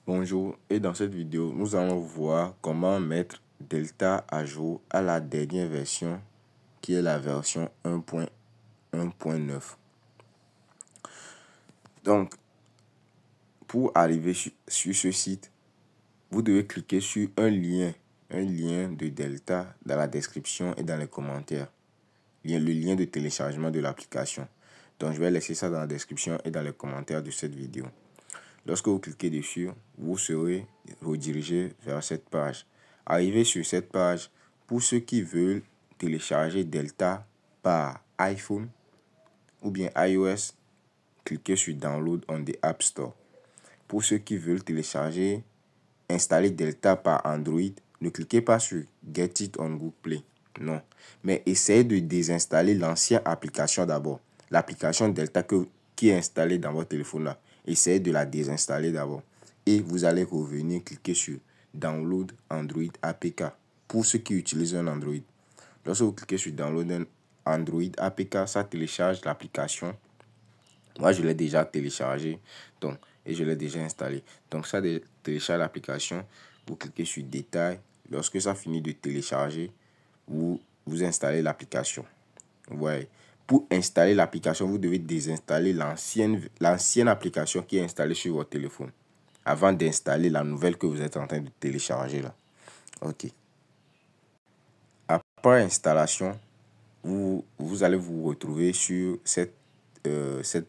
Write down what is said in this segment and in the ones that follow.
Bonjour, et dans cette vidéo, nous allons voir comment mettre Delta à jour à la dernière version qui est la version 1.1.9. Donc, pour arriver sur ce site, vous devez cliquer sur un lien de Delta dans la description et dans les commentaires. Le lien de téléchargement de l'application. Donc, je vais laisser ça dans la description et dans les commentaires de cette vidéo. Lorsque vous cliquez dessus, vous serez redirigé vers cette page. Arrivé sur cette page, pour ceux qui veulent télécharger Delta par iPhone ou bien iOS, cliquez sur Download on the App Store. Pour ceux qui veulent installer Delta par Android, ne cliquez pas sur Get it on Google Play. Non. Mais essayez de désinstaller l'ancienne application d'abord. L'application Delta qui est installée dans votre téléphone là. Essayez de la désinstaller d'abord. Et vous allez revenir cliquer sur Download Android APK. Pour ceux qui utilisent un Android. Lorsque vous cliquez sur Download Android APK, ça télécharge l'application. Moi, je l'ai déjà téléchargé. Et je l'ai déjà installé. Donc, ça télécharge l'application. Vous cliquez sur Détails. Lorsque ça finit de télécharger, vous installez l'application. Ouais. Pour installer l'application, vous devez désinstaller l'ancienne application qui est installée sur votre téléphone avant d'installer la nouvelle que vous êtes en train de télécharger là. Ok. Après installation, vous allez vous retrouver sur cette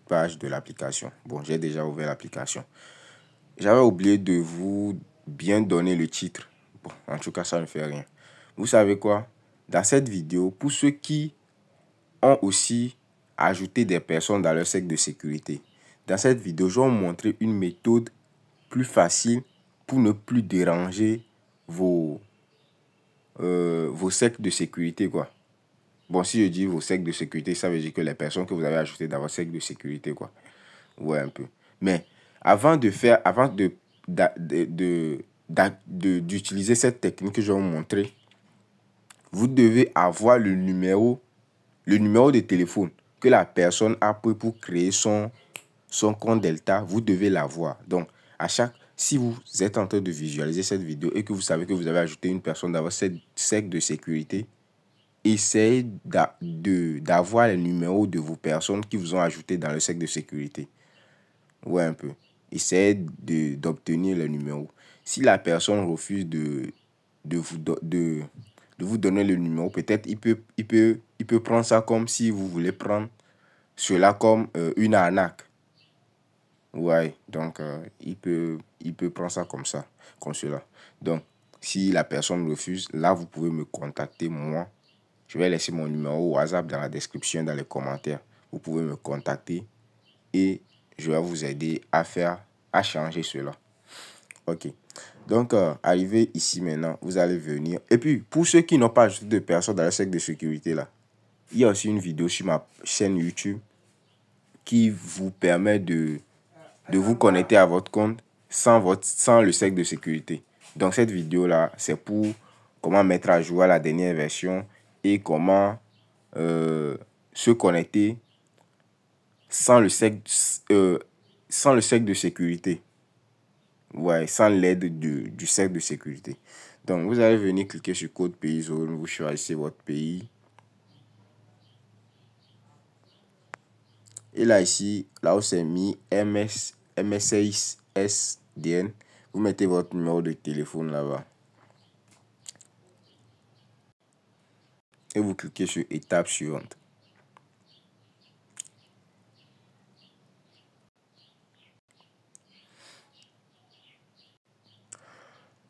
page de l'application. Bon, j'ai déjà ouvert l'application. J'avais oublié de vous bien donner le titre. Bon, en tout cas, ça ne fait rien. Vous savez quoi? Dans cette vidéo, pour ceux qui ont aussi ajouté des personnes dans leur cercle de sécurité, dans cette vidéo, je vais vous montrer une méthode plus facile pour ne plus déranger vos cercles de sécurité, quoi. Bon, si je dis vos cercles de sécurité, ça veut dire que les personnes que vous avez ajoutées dans votre cercle de sécurité, quoi. Ouais, un peu. Mais avant d'utiliser cette technique que je vais vous montrer, vous devez avoir le numéro de téléphone que la personne a pris pour créer son compte Delta. Vous devez l'avoir. Donc, si vous êtes en train de visualiser cette vidéo et que vous savez que vous avez ajouté une personne dans votre cercle de sécurité, essayez d'avoir les numéros de vos personnes qui vous ont ajouté dans le cercle de sécurité. Ouais, un peu. Essayez d'obtenir les numéros. Si la personne refuse de vous donner le numéro, peut-être il peut prendre ça comme si vous voulez prendre cela comme une arnaque. Ouais, donc il peut prendre ça comme cela. Donc, si la personne refuse, là, vous pouvez me contacter, moi. Je vais laisser mon numéro WhatsApp dans la description, dans les commentaires. Vous pouvez me contacter et je vais vous aider à changer cela. Ok. Donc, arrivé ici maintenant, vous allez venir. Et puis, pour ceux qui n'ont pas ajouté de personnes dans le cercle de sécurité, là, il y a aussi une vidéo sur ma chaîne YouTube qui vous permet de vous connecter à votre compte sans le cercle de sécurité. Donc, cette vidéo-là, c'est pour comment mettre à jour à la dernière version et comment se connecter sans le cercle de sécurité. Ouais, sans l'aide du cercle de sécurité. Donc, vous allez venir cliquer sur code pays zone, vous choisissez votre pays. Et là, ici, là où c'est mis MSISDN, vous mettez votre numéro de téléphone là-bas. Et vous cliquez sur étape suivante.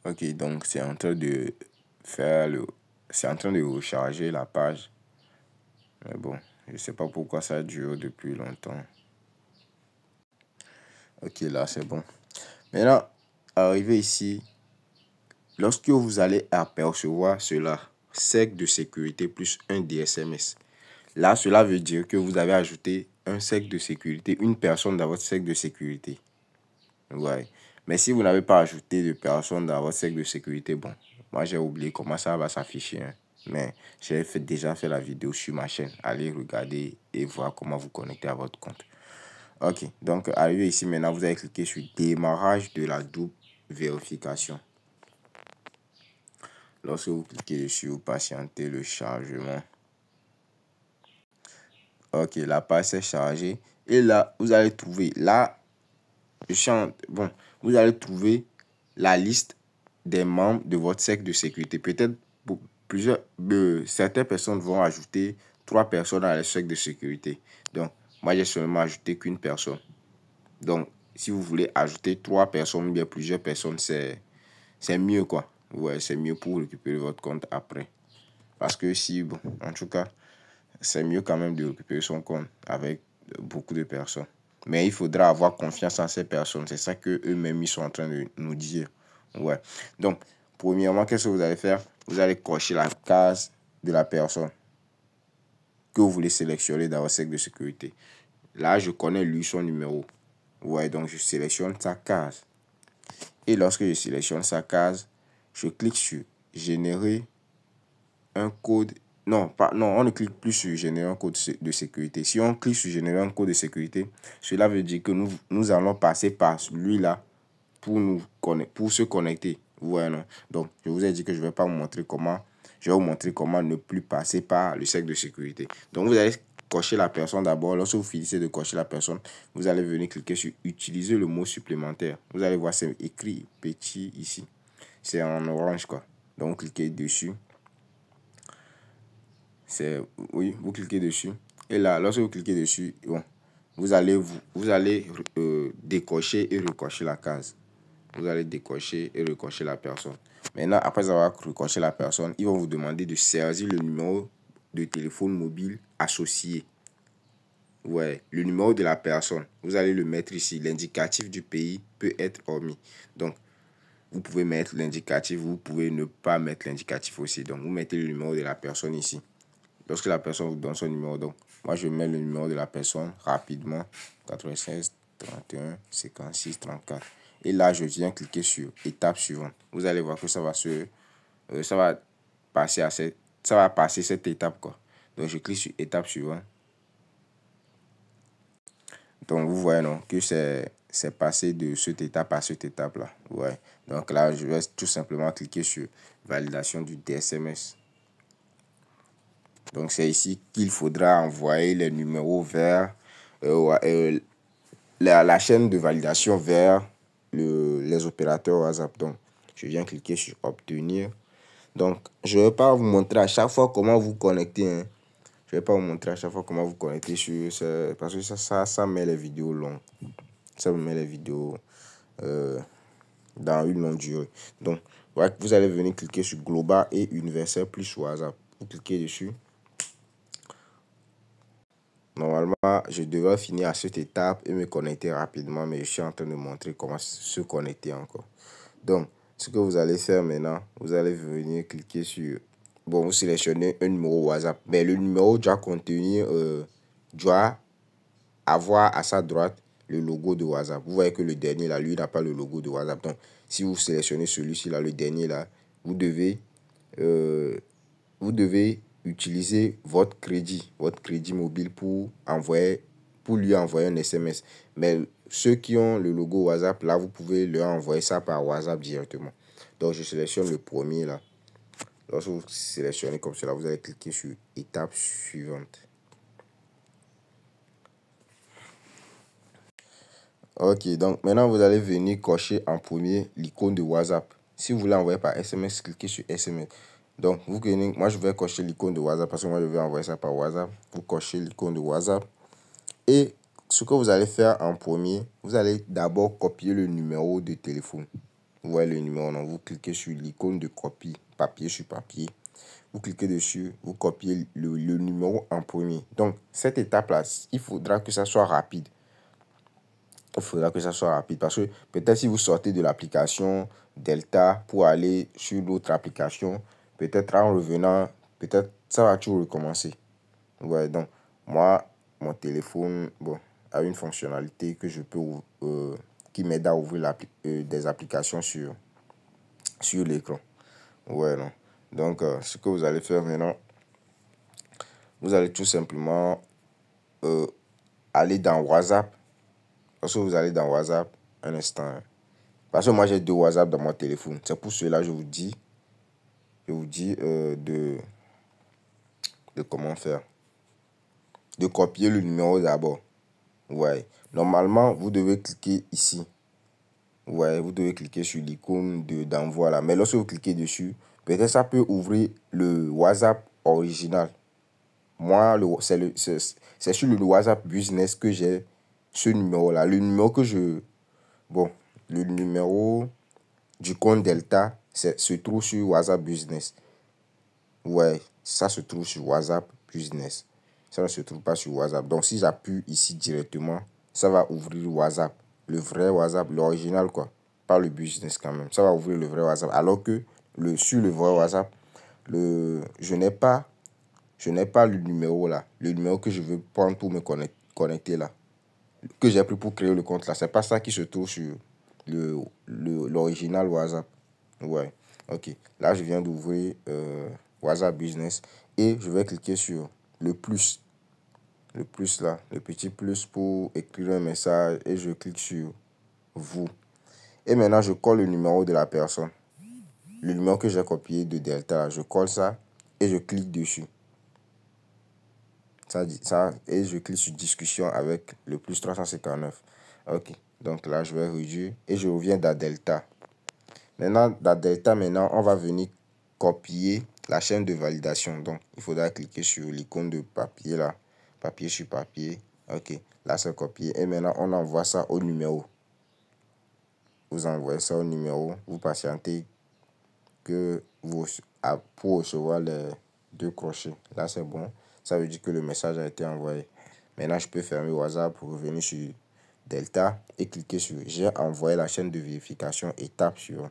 Ok, donc c'est en train de recharger la page. Mais bon, je ne sais pas pourquoi ça dure depuis longtemps. Ok, là c'est bon. Maintenant, arrivé ici, lorsque vous allez apercevoir cela, cercle de sécurité plus un DSMS. Là, cela veut dire que vous avez ajouté un cercle de sécurité, une personne dans votre cercle de sécurité. Ouais. Mais si vous n'avez pas ajouté de personne dans votre cercle de sécurité, bon, moi j'ai oublié comment ça va s'afficher. Hein. Mais j'ai déjà fait la vidéo sur ma chaîne. Allez regarder et voir comment vous connecter à votre compte. Ok, donc arrivé ici maintenant, vous allez cliquer sur démarrage de la double vérification. Lorsque vous cliquez dessus, vous patientez le chargement. Ok, la page s'est chargée. Et là, vous allez trouver, vous allez trouver la liste des membres de votre cercle de sécurité. Peut-être certaines personnes vont ajouter 3 personnes à leur cercle de sécurité. Donc, moi, j'ai seulement ajouté qu'une personne. Donc, si vous voulez ajouter 3 personnes ou bien plusieurs personnes, c'est mieux, quoi. Ouais, c'est mieux pour récupérer votre compte après. Parce que si, bon, en tout cas, c'est mieux quand même de récupérer son compte avec beaucoup de personnes. Mais il faudra avoir confiance en ces personnes. C'est ça qu'eux-mêmes, ils sont en train de nous dire. Ouais. Donc, premièrement, qu'est-ce que vous allez faire? Vous allez cocher la case de la personne que vous voulez sélectionner dans votre cercle de sécurité. Là, je connais lui son numéro. Ouais, donc je sélectionne sa case. Et lorsque je sélectionne sa case, je clique sur générer un code. Non, on ne clique plus sur générer un code de sécurité. Si on clique sur générer un code de sécurité, cela veut dire que nous allons passer par celui-là pour se connecter. Ouais, non. Donc, je vous ai dit que je vais pas vous montrer comment. Je vais vous montrer comment ne plus passer par le cercle de sécurité. Donc, vous allez cocher la personne d'abord. Lorsque vous finissez de cocher la personne, vous allez venir cliquer sur utiliser le mot supplémentaire. Vous allez voir, c'est écrit petit ici. C'est en orange, quoi. Donc, vous cliquez dessus. Oui, vous cliquez dessus. Et là, lorsque vous cliquez dessus, bon, vous allez décocher et recocher la case. Vous allez décocher et recocher la personne. Maintenant, après avoir recoché la personne, ils vont vous demander de saisir le numéro de téléphone mobile associé. Ouais, le numéro de la personne. Vous allez le mettre ici. L'indicatif du pays peut être omis. Donc, vous pouvez mettre l'indicatif, vous pouvez ne pas mettre l'indicatif aussi. Donc, vous mettez le numéro de la personne ici. Lorsque la personne vous donne son numéro, donc, moi, je mets le numéro de la personne rapidement. 96 31 56 34. Et là, je viens cliquer sur étape suivante. Vous allez voir que ça va passer cette étape, quoi. Donc, je clique sur étape suivante. Donc, vous voyez, non, que c'est passé de cette étape à cette étape-là. Ouais. Donc, là, je vais tout simplement cliquer sur validation du DSMS. Donc, c'est ici qu'il faudra envoyer les numéros vers la chaîne de validation vers les opérateurs WhatsApp. Donc, je viens cliquer sur obtenir. Donc, je ne vais pas vous montrer à chaque fois comment vous connecter. Hein. Je ne vais pas vous montrer à chaque fois comment vous connecter parce que ça met les vidéos longues. Ça me met les vidéos dans une longue durée. Donc, vous allez venir cliquer sur Global et Universel plus WhatsApp. Vous cliquez dessus. Normalement, je devrais finir à cette étape et me connecter rapidement, mais je suis en train de montrer comment se connecter encore. Donc, ce que vous allez faire maintenant, vous allez venir cliquer sur... Bon, vous sélectionnez un numéro WhatsApp, mais le numéro doit avoir à sa droite le logo de WhatsApp. Vous voyez que le dernier, là, lui, n'a pas le logo de WhatsApp. Donc, si vous sélectionnez celui-ci, là, le dernier, là, vous devez utiliser votre crédit mobile pour lui envoyer un SMS. Mais ceux qui ont le logo WhatsApp, là, vous pouvez leur envoyer ça par WhatsApp directement. Donc, je sélectionne le premier, là. Lorsque vous sélectionnez comme cela, vous allez cliquer sur étape suivante. Ok, donc maintenant, vous allez venir cocher en premier l'icône de WhatsApp. Si vous voulez envoyer par SMS, cliquez sur SMS. Donc, moi, je vais cocher l'icône de WhatsApp parce que moi, je vais envoyer ça par WhatsApp. Vous cochez l'icône de WhatsApp. Et ce que vous allez faire en premier, vous allez d'abord copier le numéro de téléphone. Vous voyez le numéro, non? Vous cliquez sur l'icône de copie, papier sur papier. Vous cliquez dessus, vous copiez le numéro en premier. Donc, cette étape-là, il faudra que ça soit rapide. Il faudra que ça soit rapide parce que peut-être si vous sortez de l'application Delta pour aller sur l'autre application, peut-être en revenant, peut-être ça va tout recommencer. Ouais, donc moi, mon téléphone, bon, a une fonctionnalité que je peux qui m'aide à ouvrir des applications sur l'écran. Ouais, non. Donc, ce que vous allez faire maintenant, vous allez tout simplement aller dans WhatsApp. Lorsque vous allez dans WhatsApp, un instant, Parce que moi, j'ai 2 WhatsApp dans mon téléphone. C'est pour cela que je vous dis de comment faire. De copier le numéro d'abord. Ouais. Normalement, vous devez cliquer ici. Ouais, vous devez cliquer sur l'icône d'envoi là. Mais lorsque vous cliquez dessus, peut-être ça peut ouvrir le WhatsApp original. Moi, c'est sur le WhatsApp Business que j'ai ce numéro-là. Le numéro que je... Bon, le numéro du compte Delta se trouve sur WhatsApp Business. Ouais, ça se trouve sur WhatsApp Business. Ça ne se trouve pas sur WhatsApp. Donc, si j'appuie ici directement, ça va ouvrir WhatsApp. Le vrai WhatsApp, l'original quoi. Pas le business quand même. Ça va ouvrir le vrai WhatsApp. Alors que sur le vrai WhatsApp, je n'ai pas le numéro là. Le numéro que je veux prendre pour me connecter là. Que j'ai pris pour créer le compte là. C'est pas ça qui se trouve sur l'original WhatsApp. Ouais. Ok. Là, je viens d'ouvrir WhatsApp Business. Et je vais cliquer sur le plus. Le plus là. Le petit plus pour écrire un message. Et je clique sur vous. Et maintenant, je colle le numéro de la personne. Le numéro que j'ai copié de Delta là. Je colle ça. Et je clique dessus. Et je clique sur discussion avec le plus 359. Ok. Donc là, je vais réduire. Et je reviens dans Delta. Maintenant, dans Delta, on va venir copier la chaîne de validation. Donc, il faudra cliquer sur l'icône de papier là. Papier sur papier. Ok. Là, c'est copié. Et maintenant, on envoie ça au numéro. Vous envoyez ça au numéro. Vous patientez pour recevoir les 2 crochets. Là, c'est bon. Ça veut dire que le message a été envoyé. Maintenant, je peux fermer WhatsApp pour revenir sur Delta et cliquer sur j'ai envoyé la chaîne de vérification, étape sur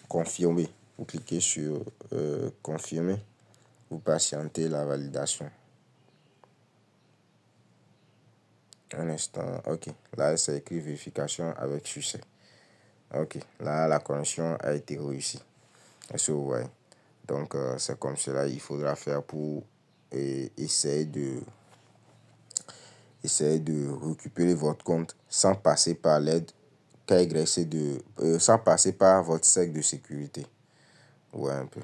confirmer. Vous cliquez sur confirmer. Vous patientez la validation. Un instant. Ok. Là, c'est écrit vérification avec succès. Ok. Là, la connexion a été réussie. Est-ce que vous voyez? Donc, c'est comme cela il faudra faire pour essayer de récupérer votre compte sans passer par l'aide sans passer par votre sec de sécurité. Ouais, un peu.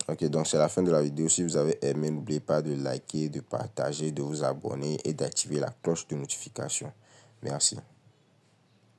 Ok, donc c'est la fin de la vidéo. Si vous avez aimé, n'oubliez pas de liker, de partager, de vous abonner et d'activer la cloche de notification. Merci.